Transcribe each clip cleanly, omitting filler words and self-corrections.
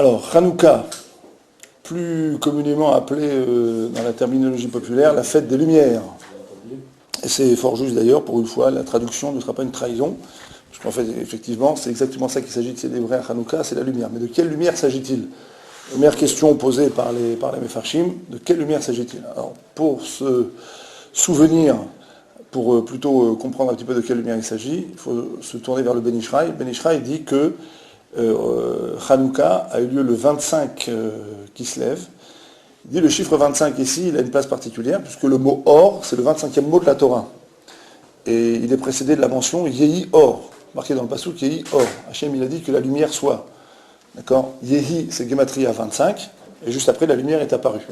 Alors, Hanouka, plus communément appelée dans la terminologie populaire, la fête des Lumières. Et c'est fort juste d'ailleurs, pour une fois, la traduction ne sera pas une trahison, parce qu'en fait, effectivement, c'est exactement ça qu'il s'agit de célébrer à Hanouka, c'est la lumière. Mais de quelle lumière s'agit-il? Première question posée par les Mefarshim, de quelle lumière s'agit-il? Alors, pour se souvenir, pour plutôt comprendre un petit peu de quelle lumière il s'agit, il faut se tourner vers le Ben Ishraï. Ben Ishraï dit que Hanouka a eu lieu le 25 qui se lève. Il dit le chiffre 25 ici, il a une place particulière, puisque le mot or, c'est le 25e mot de la Torah. Et il est précédé de la mention Yehi or, marqué dans le passouk Yehi or. Hachem, il a dit que la lumière soit. D'accord? Yehi, c'est Gematria 25, et juste après, la lumière est apparue.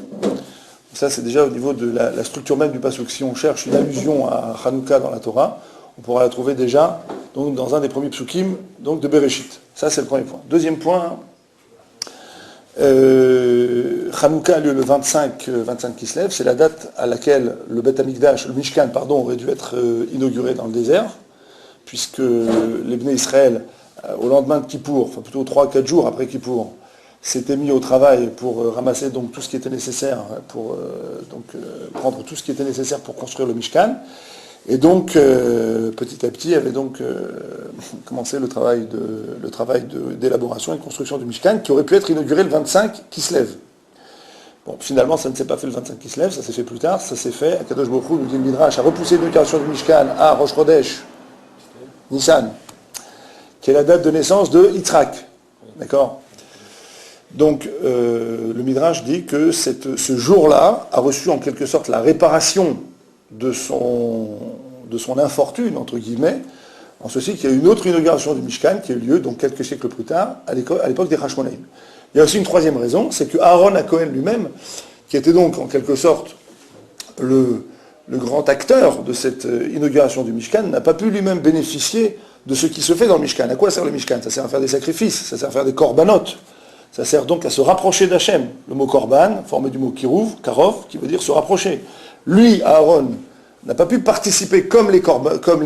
Ça, c'est déjà au niveau de la structure même du passouk. Si on cherche une allusion à Hanouka dans la Torah, on pourra la trouver déjà donc, dans un des premiers psukim donc, de Bereshit. Ça, c'est le premier point. Deuxième point, Hanouka a lieu le 25 qui se lève, c'est la date à laquelle le Beth Amikdash, le Mishkan, pardon, aurait dû être inauguré dans le désert, puisque les Bnei Israël, au lendemain de Kippour, enfin plutôt 3-4 jours après Kippour, s'étaient mis au travail pour ramasser donc tout ce qui était nécessaire, pour prendre tout ce qui était nécessaire pour construire le Mishkan. Et donc, petit à petit, avait donc commencé le travail d'élaboration et de construction du Mishkan, qui aurait pu être inauguré le 25 qui se lève. Bon, finalement, ça ne s'est pas fait le 25 qui se lève, ça s'est fait plus tard, ça s'est fait, Akadosh Baruch Hu, nous dit le Midrash, a repoussé l'inauguration du Mishkan à Rosh Chodesh, Nissan, qui est la date de naissance de Yitzhak. D'accord? Donc, le Midrash dit que ce jour-là a reçu en quelque sorte la réparation de son infortune, entre guillemets, en ceci qu'il y a une autre inauguration du Mishkan qui a eu lieu donc quelques siècles plus tard, à l'époque des Hashmonaïm. Il y a aussi une troisième raison, c'est que Aaron HaKohen lui-même, qui était donc en quelque sorte le grand acteur de cette inauguration du Mishkan, n'a pas pu lui-même bénéficier de ce qui se fait dans le Mishkan. À quoi sert le Mishkan? Ça sert à faire des sacrifices, ça sert à faire des korbanot, ça sert donc à se rapprocher d'Hachem. Le mot korban, formé du mot kirouv, karov, qui veut dire se rapprocher. Lui, Aaron, n'a pas pu participer comme les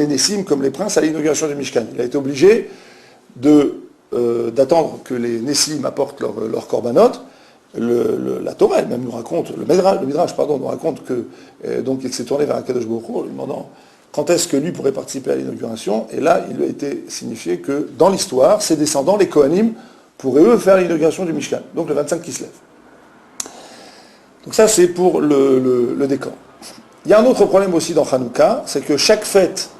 Nessim, comme les princes, à l'inauguration du Mishkan. Il a été obligé d'attendre que les Nessim apportent leur korbanot. La Torah elle-même nous raconte, le Midrash nous raconte que donc il s'est tourné vers Akadosh Baruch Hu en lui demandant quand est-ce que lui pourrait participer à l'inauguration. Et là, il lui a été signifié que dans l'histoire, ses descendants, les Kohanim, pourraient eux faire l'inauguration du Mishkan. Donc le 25 qui se lève. Donc ça, c'est pour le décor. Il y a un autre problème aussi dans Hanouka, c'est que chaque fête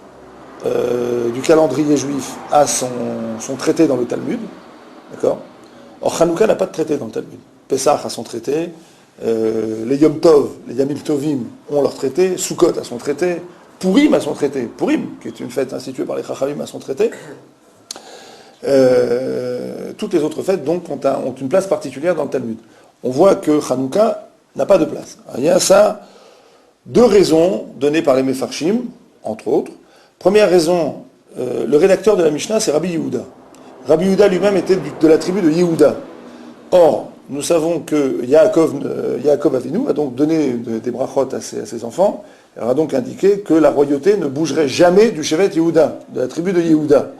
du calendrier juif a son traité dans le Talmud. D'accord? Or, Hanouka n'a pas de traité dans le Talmud. Pessah a son traité, les Yom Tov, les Yamim Tovim ont leur traité, Sukkot a son traité, Purim a son traité. Purim, qui est une fête instituée par les Chachamim, a son traité. Toutes les autres fêtes, donc, ont une place particulière dans le Talmud. On voit que Hanouka n'a pas de place. Alors, il y a ça, deux raisons données par les Mefarshim, entre autres. Première raison, le rédacteur de la Mishnah, c'est Rabbi Yehuda. Rabbi Yehuda lui-même était de la tribu de Yehuda. Or, nous savons que Yaakov Avinu a donc donné des brachot à ses enfants, et a donc indiqué que la royauté ne bougerait jamais du Shevet Yehuda, de la tribu de Yehuda.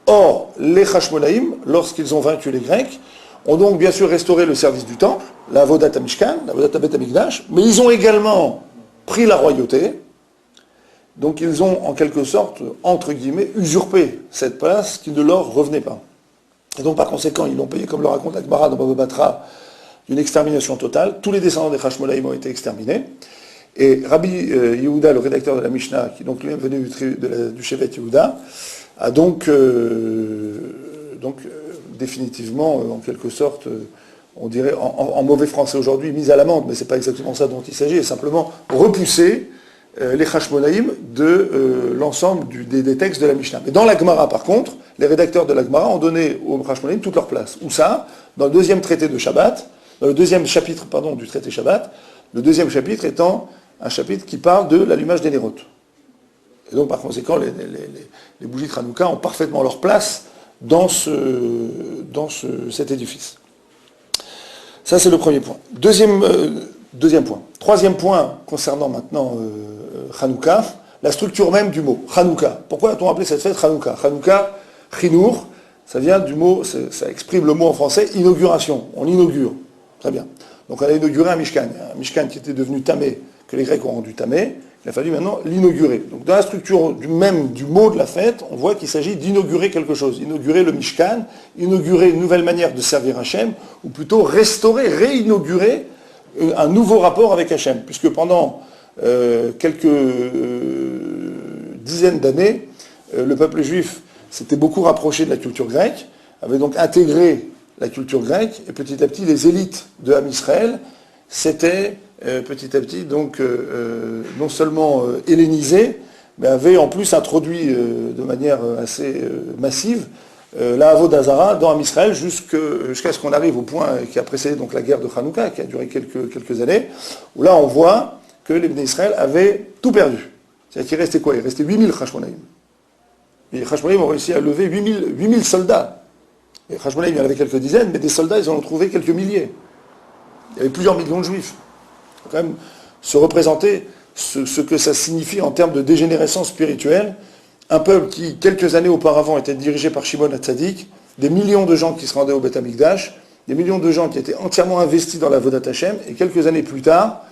Or, les Hashmonaïm, lorsqu'ils ont vaincu les Grecs, ont donc bien sûr restauré le service du temple, la Avodat HaMishkan, la Avodat HaBet HaMikdash, mais ils ont également pris la royauté, donc ils ont en quelque sorte, entre guillemets, usurpé cette place qui ne leur revenait pas. Et donc par conséquent, ils l'ont payé, comme le raconte Akbara dans Baba Batra, d'une extermination totale. Tous les descendants des Hashmonaïm ont été exterminés. Et Rabbi Yehuda, le rédacteur de la Mishnah, qui donc lui-même venu du Shevet Yehuda, a donc définitivement, en quelque sorte, on dirait en mauvais français aujourd'hui, mise à l'amende, mais ce n'est pas exactement ça dont il s'agit, et simplement repousser les Hashmonaïm de l'ensemble des textes de la Mishnah. Mais dans la Gemara, par contre, les rédacteurs de la Gemara ont donné aux Hashmonaïm toute leur place. Où ça? Dans le deuxième traité de Shabbat, dans le deuxième chapitre, du traité Shabbat, le deuxième chapitre étant un chapitre qui parle de l'allumage des nérotes. Et donc, par conséquent, les bougies de Hanouka ont parfaitement leur place dans cet édifice. Ça, c'est le premier point. Deuxième point. Troisième point, concernant maintenant Hanouka, la structure même du mot, Hanouka. Pourquoi a-t-on appelé cette fête Hanouka? Hanouka, Chinour, Ça vient du mot, ça exprime le mot en français inauguration. On inaugure. Très bien. Donc on a inauguré un Mishkan. Un Mishkan qui était devenu tamé, que les Grecs ont rendu tamé. Il a fallu maintenant l'inaugurer. Donc dans la structure du mot de la fête, on voit qu'il s'agit d'inaugurer quelque chose. Inaugurer le Mishkan, inaugurer une nouvelle manière de servir Hachem, ou plutôt restaurer, réinaugurer un nouveau rapport avec Hachem. Puisque pendant quelques dizaines d'années, le peuple juif s'était beaucoup rapproché de la culture grecque, avait donc intégré la culture grecque, et petit à petit, les élites de Ham Israël s'étaient petit à petit donc non seulement hellénisées, mais avaient en plus introduit de manière assez massive la Avodah Zara dans Ham Israël jusqu'à ce qu'on arrive au point qui a précédé donc la guerre de Hanouka, qui a duré quelques années, où là on voit que les Bnei Israël avaient tout perdu. C'est-à-dire qu'il restait quoi? Il restait 8000 Chashmonaïm. Et les Chashmonaïm ont réussi à lever 8000 soldats. Et Chashmonaïm, il y en avait quelques dizaines, mais des soldats, ils en ont trouvé quelques milliers. Il y avait plusieurs millions de juifs. Il faut quand même se représenter ce que ça signifie en termes de dégénérescence spirituelle. Un peuple qui, quelques années auparavant, était dirigé par Shimon HaTzadik, des millions de gens qui se rendaient au Beth Amikdash, des millions de gens qui étaient entièrement investis dans la Vodat Hashem, et quelques années plus tard,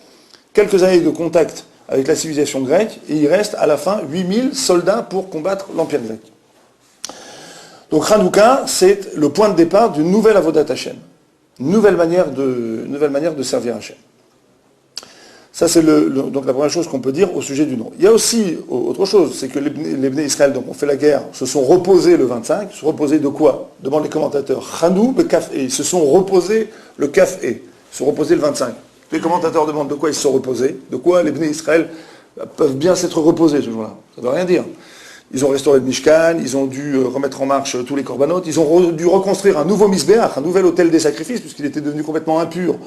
quelques années de contact avec la civilisation grecque, et il reste à la fin 8000 soldats pour combattre l'Empire grec. Donc Hanouka, c'est le point de départ d'une nouvelle Avodat Hashem, une nouvelle manière de servir Hashem. Ça, c'est donc la première chose qu'on peut dire au sujet du nom. Il y a aussi autre chose, c'est que les Bnei Israël, donc ont fait la guerre, se sont reposés le 25. Se reposer de quoi? Demandent les commentateurs. Chanou, le Kaf E. Ils se sont reposés le Kaf E. Ils se sont reposés le 25. Les commentateurs demandent de quoi ils se sont reposés, de quoi les Bnei Israël peuvent bien s'être reposés ce jour-là. Ça ne veut rien dire. Ils ont restauré le Mishkan, ils ont dû remettre en marche tous les corbanotes, ils ont dû reconstruire un nouveau Misbéach, un nouvel hôtel des sacrifices, puisqu'il était devenu complètement impur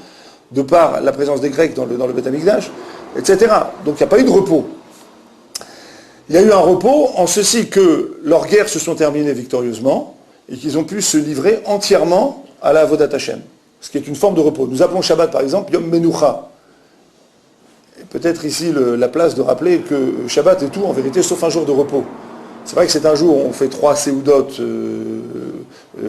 de par la présence des Grecs dans le Beth Amikdash, etc. Donc il n'y a pas eu de repos. Il y a eu un repos en ceci que leurs guerres se sont terminées victorieusement et qu'ils ont pu se livrer entièrement à la Avodat Hashem, ce qui est une forme de repos. Nous appelons Shabbat par exemple Yom Menucha. Et peut-être ici la place de rappeler que Shabbat est tout en vérité sauf un jour de repos. C'est vrai que c'est un jour où on fait 3 séoudotes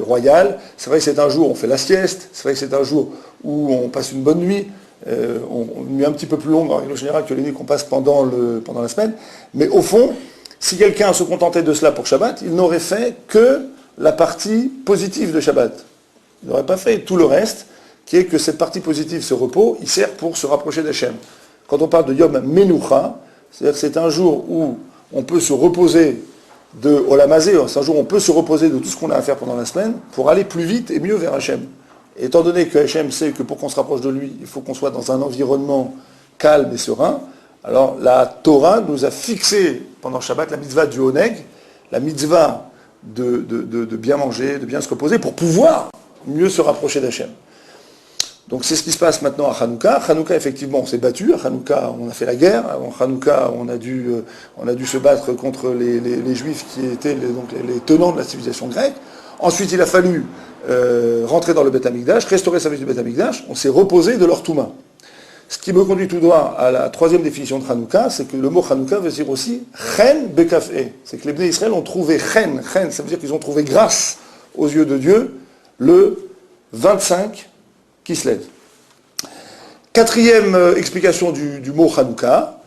royales, c'est vrai que c'est un jour où on fait la sieste, c'est vrai que c'est un jour où on passe une bonne nuit, une nuit un petit peu plus longue en règle générale que les nuits qu'on passe pendant la semaine, mais au fond, si quelqu'un se contentait de cela pour Shabbat, il n'aurait fait que la partie positive de Shabbat. Il n'aurait pas fait tout le reste, qui est que cette partie positive, ce repos, il sert pour se rapprocher d'Hachem. Quand on parle de Yom Menucha, c'est-à-dire que c'est un jour où on peut se reposer de Olam Hazé, c'est un jour où on peut se reposer de tout ce qu'on a à faire pendant la semaine pour aller plus vite et mieux vers Hachem. Et étant donné que Hachem sait que pour qu'on se rapproche de lui, il faut qu'on soit dans un environnement calme et serein, alors la Torah nous a fixé pendant Shabbat la mitzvah du Oneg, la mitzvah de bien manger, de bien se reposer pour pouvoir mieux se rapprocher d'Hachem. Donc c'est ce qui se passe maintenant à Hanouka. Hanouka, effectivement, on s'est battu. À Hanouka, on a fait la guerre. Avant Hanouka, on a dû se battre contre les Juifs qui étaient les tenants de la civilisation grecque. Ensuite, il a fallu rentrer dans le Beth Amikdash, restaurer le service du Beth Amikdash. On s'est reposé de leur Touma. Ce qui me conduit tout droit à la troisième définition de Hanouka, c'est que le mot Hanouka veut dire aussi Chen Bekaf E. C'est que les Bnei Israël ont trouvé Chen, ça veut dire qu'ils ont trouvé grâce aux yeux de Dieu le 25 qui se lève. Quatrième explication du mot Hanouka.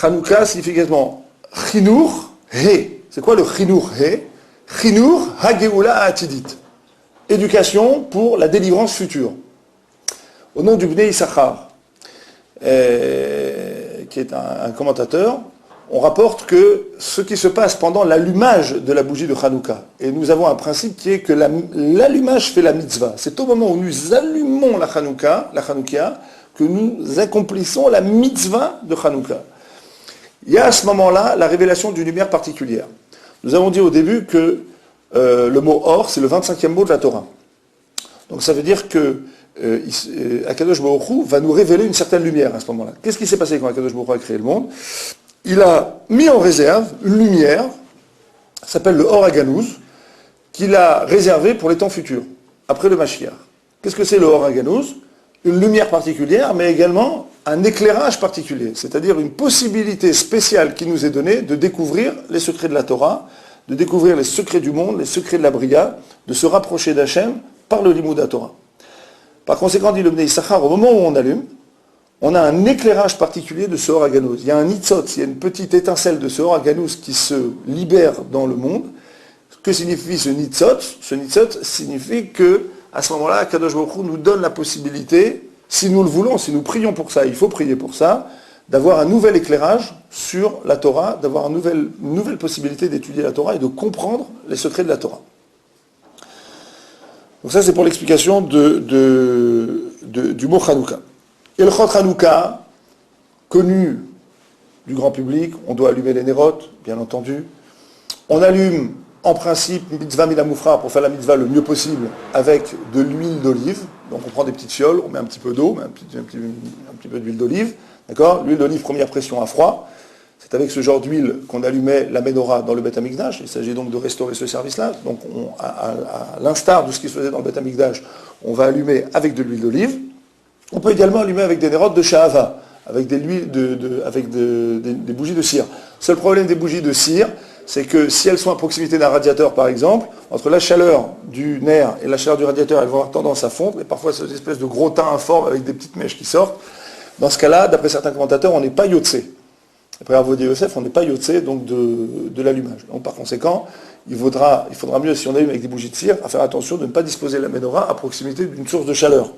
Hanouka signifie également Chinour He. C'est quoi le Chinour He? Chinour Hageoula Atidit. Éducation pour la délivrance future. Au nom du Bnei Issachar, qui est un commentateur, on rapporte que ce qui se passe pendant l'allumage de la bougie de Hanouka, et nous avons un principe qui est que l'allumage fait la mitzvah. C'est au moment où nous allumons la Hanouka, que nous accomplissons la mitzvah de Hanouka. Il y a à ce moment-là la révélation d'une lumière particulière. Nous avons dit au début que le mot Or, c'est le 25e mot de la Torah. Donc ça veut dire que Akadosh Baruch Hu va nous révéler une certaine lumière à ce moment-là. Qu'est-ce qui s'est passé quand Akadosh Baruch Hu a créé le monde? Il a mis en réserve une lumière, qui s'appelle le Or Haganouz, qu'il a réservée pour les temps futurs, après le Mashiach. Qu'est-ce que c'est le Or Haganouz? Une lumière particulière, mais également un éclairage particulier, c'est-à-dire une possibilité spéciale qui nous est donnée de découvrir les secrets de la Torah, de découvrir les secrets du monde, les secrets de la Bria, de se rapprocher d'Hachem par le Limud Torah. Par conséquent, dit le Bnei Issachar, au moment où on allume, on a un éclairage particulier de ce Or HaGanuz. Il y a un nitzot, il y a une petite étincelle de ce Or HaGanuz qui se libère dans le monde. Que signifie ce nitzot? Ce nitzot signifie que, à ce moment-là, Kadosh Baruch Hu nous donne la possibilité, si nous le voulons, si nous prions pour ça, il faut prier pour ça, d'avoir un nouvel éclairage sur la Torah, d'avoir une nouvelle possibilité d'étudier la Torah et de comprendre les secrets de la Torah. Donc ça, c'est pour l'explication du mot Hanouka. Et le Chot Hanouka, connu du grand public, on doit allumer les nérotes, bien entendu. On allume, en principe, mitzvah milamoufra pour faire la mitzvah le mieux possible avec de l'huile d'olive. Donc on prend des petites fioles, on met un petit peu d'eau, un petit peu d'huile d'olive. D'accord ? L'huile d'olive, première pression à froid. C'est avec ce genre d'huile qu'on allumait la menorah dans le Beth Amikdash. Il s'agit donc de restaurer ce service-là. Donc à l'instar de ce qui se faisait dans le Beth Amikdash, on va allumer avec de l'huile d'olive. On peut également allumer avec des nérotes de Shahava, avec des bougies de cire. Le seul problème des bougies de cire, c'est que si elles sont à proximité d'un radiateur, par exemple, entre la chaleur du nerf et la chaleur du radiateur, elles vont avoir tendance à fondre, et parfois c'est une espèce de gros teint informe avec des petites mèches qui sortent. Dans ce cas-là, d'après certains commentateurs, on n'est pas yotzé. Après Avodia Yosef, on n'est pas yotzé donc de l'allumage. Donc par conséquent, il faudra mieux, si on allume avec des bougies de cire, à faire attention de ne pas disposer la menorah à proximité d'une source de chaleur.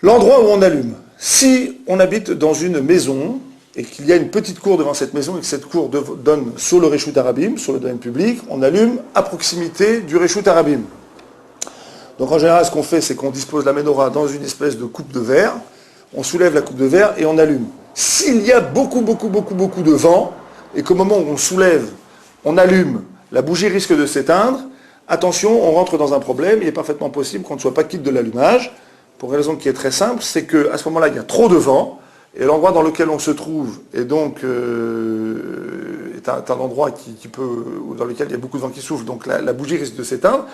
L'endroit où on allume. Si on habite dans une maison et qu'il y a une petite cour devant cette maison et que cette cour donne sur le Reshut Harabim, sur le domaine public, on allume à proximité du Reshut Harabim. Donc en général, ce qu'on fait, c'est qu'on dispose la menorah dans une espèce de coupe de verre, on soulève la coupe de verre et on allume. S'il y a beaucoup de vent et qu'au moment où on soulève, on allume, la bougie risque de s'éteindre, attention, on rentre dans un problème, il est parfaitement possible qu'on ne soit pas quitte de l'allumage. Pour une raison qui est très simple, c'est qu'à ce moment-là, il y a trop de vent, et l'endroit dans lequel on se trouve est donc est un endroit dans lequel il y a beaucoup de vent qui souffle, donc la bougie risque de s'éteindre.